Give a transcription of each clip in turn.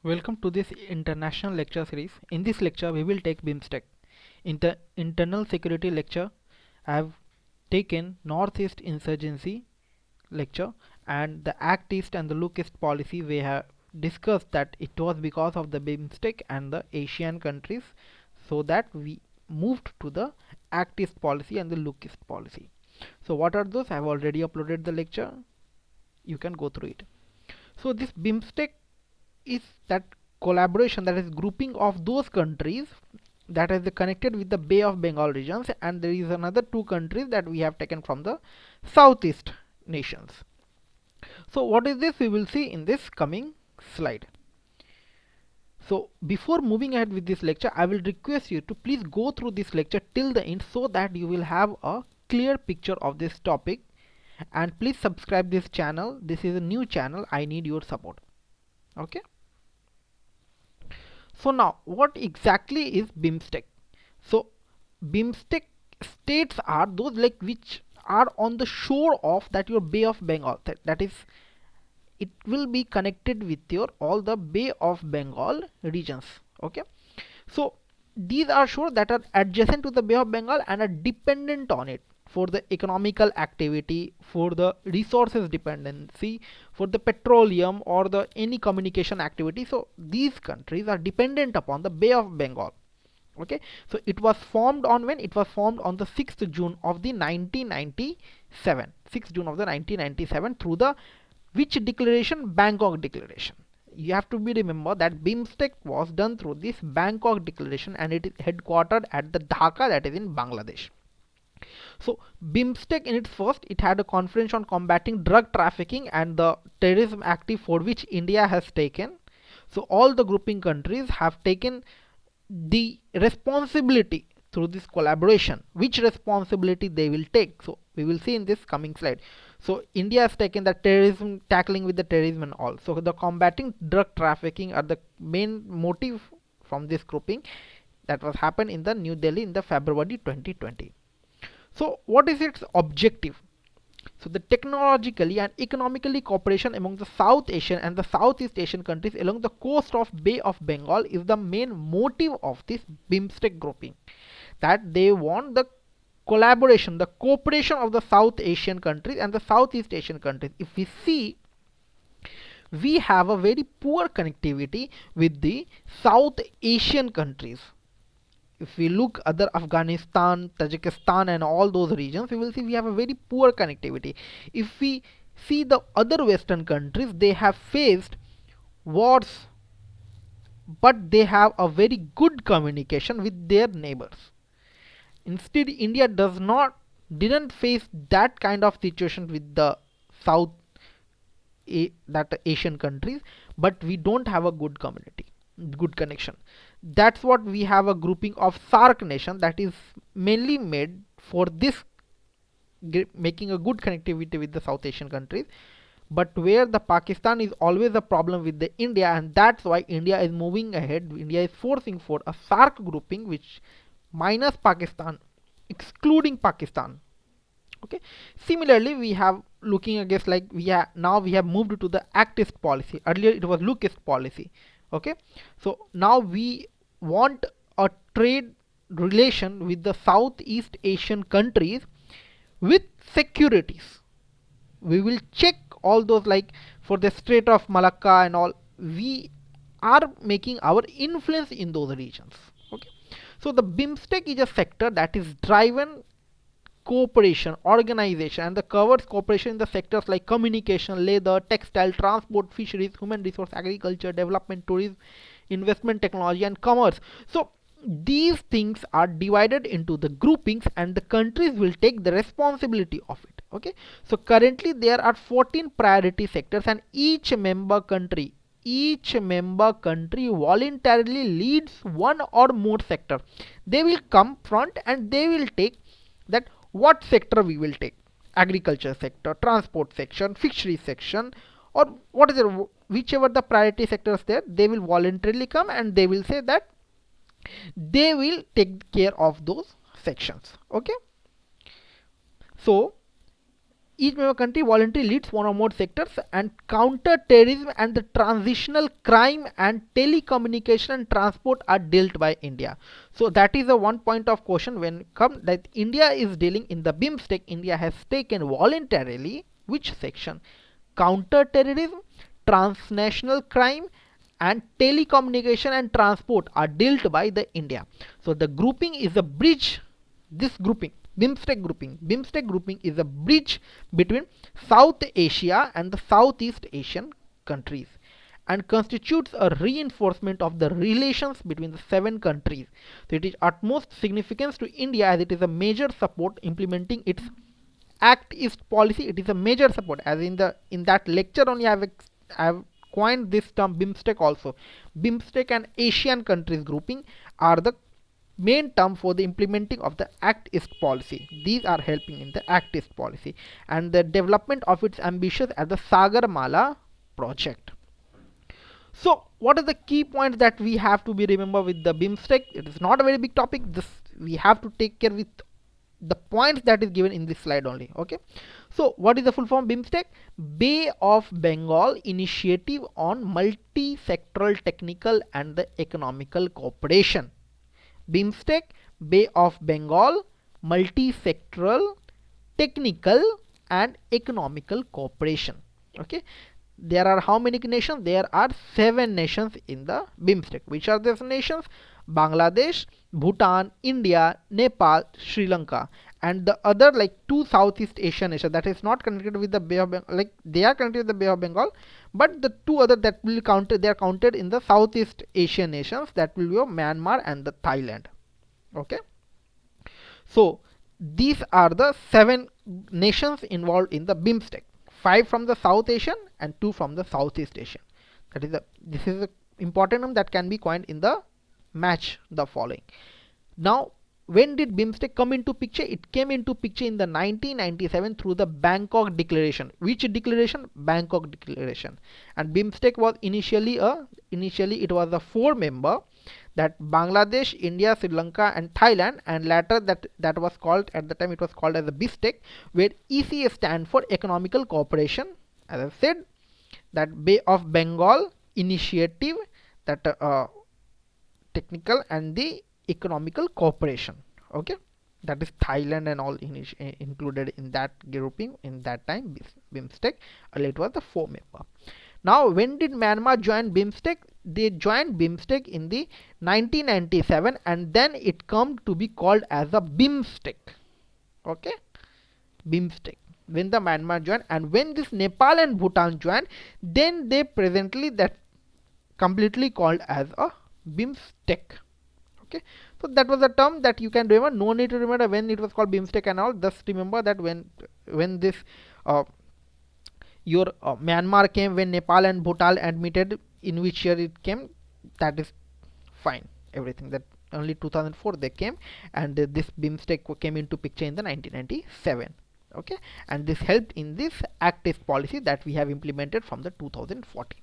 Welcome to this international lecture series. In this lecture, we will take BIMSTEC. In the internal security lecture, I have taken Northeast Insurgency lecture and the Act East and the Look East policy. We have discussed that it was because of the BIMSTEC and the Asian countries, so that we moved to the Act East policy and the Look East policy. So what are those? I have already uploaded the lecture. You can go through it. So this BIMSTEC is that collaboration, that is grouping of those countries that is connected with the Bay of Bengal regions, and there is another two countries that we have taken from the southeast nations. So what is this? We will see in this coming slide. So before moving ahead with this lecture, I will request you to please go through this lecture till the end so that you will have a clear picture of this topic, and please subscribe this channel. This is a new channel. I need your support. Okay. So now what exactly is BIMSTEC? So BIMSTEC states are those like which are on the shore of that your Bay of Bengal, that is, it will be connected with your all the Bay of Bengal regions. Okay, so these are shores that are adjacent to the Bay of Bengal and are dependent on it for the economical activity, for the resources dependency, for the petroleum or the any communication activity. So these countries are dependent upon the Bay of Bengal. Okay, so it was formed on when? It was formed on the 6th June of the 1997. 6th June of the 1997 through the which declaration? Bangkok Declaration. You have to be remember that BIMSTEC was done through this Bangkok Declaration, and it is headquartered at the Dhaka, that is in Bangladesh. So BIMSTEC in its first, it had a conference on combating drug trafficking and the terrorism active for which India has taken. So all the grouping countries have taken the responsibility through this collaboration. Which responsibility they will take? So we will see in this coming slide. So India has taken the terrorism, tackling with the terrorism and all. So the combating drug trafficking are the main motive from this grouping that was happened in the New Delhi in the February 2020. So what is its objective? So the technologically and economically cooperation among the South Asian and the Southeast Asian countries along the coast of Bay of Bengal is the main motive of this BIMSTEC grouping. That they want the collaboration, the cooperation of the South Asian countries and the Southeast Asian countries. If we see, we have a very poor connectivity with the South Asian countries. If we look other Afghanistan, Tajikistan and all those regions, we will see we have a very poor connectivity. If we see the other Western countries, they have faced wars, but they have a very good communication with their neighbors. Instead, India didn't face that kind of situation with the South that Asian countries, but we don't have a good community, good connection. That's what we have a grouping of SAARC nation that is mainly made for this, making a good connectivity with the South Asian countries, but where the Pakistan is always a problem with the India, and that's why India is moving ahead. India is forcing for a SAARC grouping which minus Pakistan, excluding Pakistan. Okay, similarly we have looking against like now we have moved to the Act East policy. Earlier it was Look East policy. Okay, so now we want a trade relation with the Southeast Asian countries with securities. We will check all those, like for the Strait of Malacca and all, we are making our influence in those regions. Okay, so the BIMSTEC is a sector that is driven cooperation, organization, and the covers cooperation in the sectors like communication, leather, textile, transport, fisheries, human resource, agriculture, development, tourism, investment, technology, and commerce. So these things are divided into the groupings, and the countries will take the responsibility of it. Okay, so currently there are 14 priority sectors, and each member country voluntarily leads one or more sector. They will come front and they will take that what sector we will take: agriculture sector, transport section, fisheries section, or what is it, whichever the priority sectors there, they will voluntarily come and they will say that they will take care of those sections. Okay, so Each member country voluntarily leads one or more sectors, and counter terrorism and the transitional crime and telecommunication and transport are dealt by India. So that is the one point of question when come that India is dealing in the BIMSTEC. India has taken voluntarily which section? Counter terrorism, transnational crime, and telecommunication and transport are dealt by the India. So the grouping is a bridge. This grouping, BIMSTEC grouping is a bridge between South Asia and the Southeast Asian countries, and constitutes a reinforcement of the relations between the 7 countries. So it is utmost significance to India as it is a major support implementing its Act East policy. It is a major support, as in that lecture only I have coined this term BIMSTEC also. BIMSTEC and Asian countries grouping are the main term for the implementing of the Act East policy. These are helping in the Act East policy and the development of its ambitions as the Sagarmala project. So what are the key points that we have to be remember with the BIMSTEC? It is not a very big topic. This we have to take care with the points that is given in this slide only. Okay, so what is the full form? BIMSTEC, Bay of Bengal Initiative on Multi-Sectoral Technical and the Economical Cooperation. BIMSTEC, Bay of Bengal Multi-Sectoral Technical and Economical Cooperation. Okay, there are how many nations? There are 7 nations in the BIMSTEC. Which are these nations? Bangladesh, Bhutan, India, Nepal, Sri Lanka, and the other like 2 Southeast Asian nations that is not connected with the Bay of Bengal, like they are connected with the Bay of Bengal, but the 2 other that will counted, they are counted in the Southeast Asian nations, that will be Myanmar and the Thailand. Okay, so these are the 7 nations involved in the BIMSTEC. 5 from the South Asian and 2 from the Southeast Asian. That is this is the important term that can be coined in the match the following. Now when did BIMSTEC come into picture? It came into picture in the 1997 through the Bangkok Declaration. Which declaration? Bangkok Declaration. And BIMSTEC was initially it was a 4-member, that Bangladesh, India, Sri Lanka and Thailand, and later that was called, at the time it was called as a BIMSTEC, where ECA stand for Economical Cooperation. As I said, that Bay of Bengal Initiative, that technical and the economical cooperation. Okay, that is Thailand and all included in that grouping in that time. BIMSTEC, earlier it was the 4-member. Now when did Myanmar join BIMSTEC? They joined BIMSTEC in the 1997, and then it come to be called as a BIMSTEC. Okay, BIMSTEC when the Myanmar joined, and when this Nepal and Bhutan joined, then they presently that completely called as a BIMSTEC. Okay, so that was a term that you can remember. No need to remember when it was called BIMSTEC and all. Just remember that when this Myanmar came, when Nepal and Bhutan admitted, in which year it came, that is fine, everything. That only 2004 they came, and this BIMSTEC came into picture in the 1997. Okay, and this helped in this active policy that we have implemented from the 2014.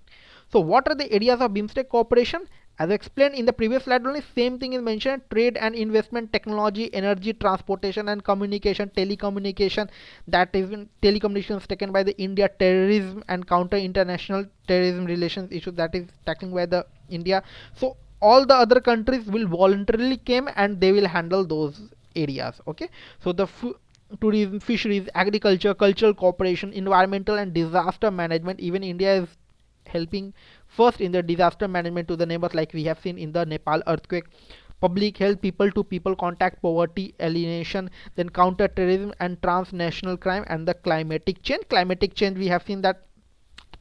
So what are the areas of BIMSTEC cooperation? As I explained in the previous slide only, same thing is mentioned: trade and investment, technology, energy, transportation and communication, telecommunication, that is when telecommunications taken by the India, terrorism and counter international terrorism relations issue, that is tackling by the India. So all the other countries will voluntarily came and they will handle those areas. Okay, so the tourism, fisheries, agriculture, cultural cooperation, environmental and disaster management. Even India is helping first in the disaster management to the neighbors, like we have seen in the Nepal earthquake. Public health, people to people contact, poverty elimination, then counter terrorism and transnational crime, and the climatic change. We have seen that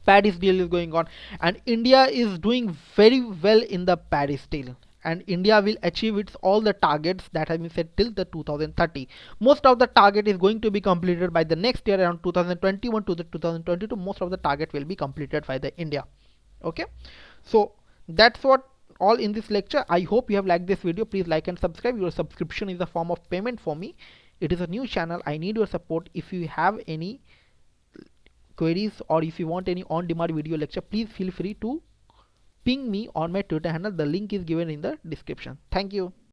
Paris deal is going on, and India is doing very well in the Paris deal, and India will achieve its all the targets that have been set till the 2030. Most of the target is going to be completed by the next year, around 2021 to the 2022. Most of the target will be completed by the India. Okay, so that's what all in this lecture. I hope you have liked this video. Please like and subscribe. Your subscription is a form of payment for me. It is a new channel. I need your support. If you have any queries or if you want any on-demand video lecture, please feel free to ping me on my Twitter handle. The link is given in the description. Thank you.